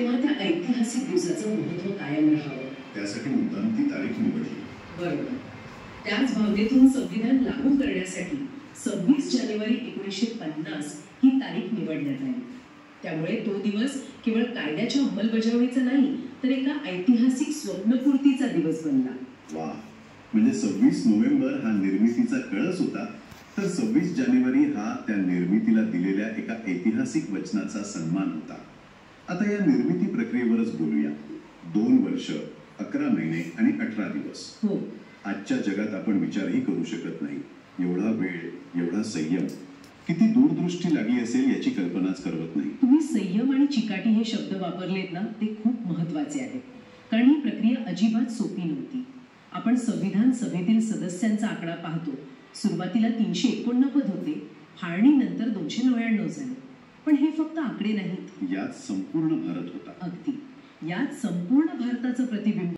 तेव्हा त्या ऐतिहासिक दिवसाचं महत्त्व कायम राहावं, त्यासाठी मुद्दाम ती तारीख निवडली. बरोबर. त्याच भावनेतून संविधान लागू करण्यासाठी 26 जानेवारी 1950 ही तारीख निवडण्यात आली. त्यामुळे तो दिवस केवळ कायद्याच्या अंमलबजावणीचा नाही, तर एका ऐतिहासिक स्वप्नपूर्तीचा दिवस बनला. वा, म्हणजे 26 नोव्हेंबर हा निर्मितीचा कळस होता, तर 26 जानेवारी हा त्या निर्मितीला दिलेल्या एका ऐतिहासिक वचनाचा सन्मान होता. आता या निर्मिती प्रक्रियेवरच बोलूया. 2 वर्ष, 11 महिने आणि 18 दिवस. हो. आजच्या जगात आपण विचारही करू शकत नाही. एवढा वेळ, एवढा संयम, किती दूरदृष्टी लागली असेल याची कल्पनाच करवत नाही. तुम्ही संयम आणि चिकाटी हे शब्द वापरलेत ना, ते खूप महत्त्वाचे आहेत. कारण ही प्रक्रिया अजिबात सोपी नव्हती. आपण संविधान सभेतील सदस्यांचा आकडा पाहतो. सुरुवातीला 389 होते, फाळणीनंतर 299 झाले. पण हे फक्त आकडे नाहीत, यात संपूर्ण भारत होता. अगदी. यात संपूर्ण भारताचं प्रतिबिंब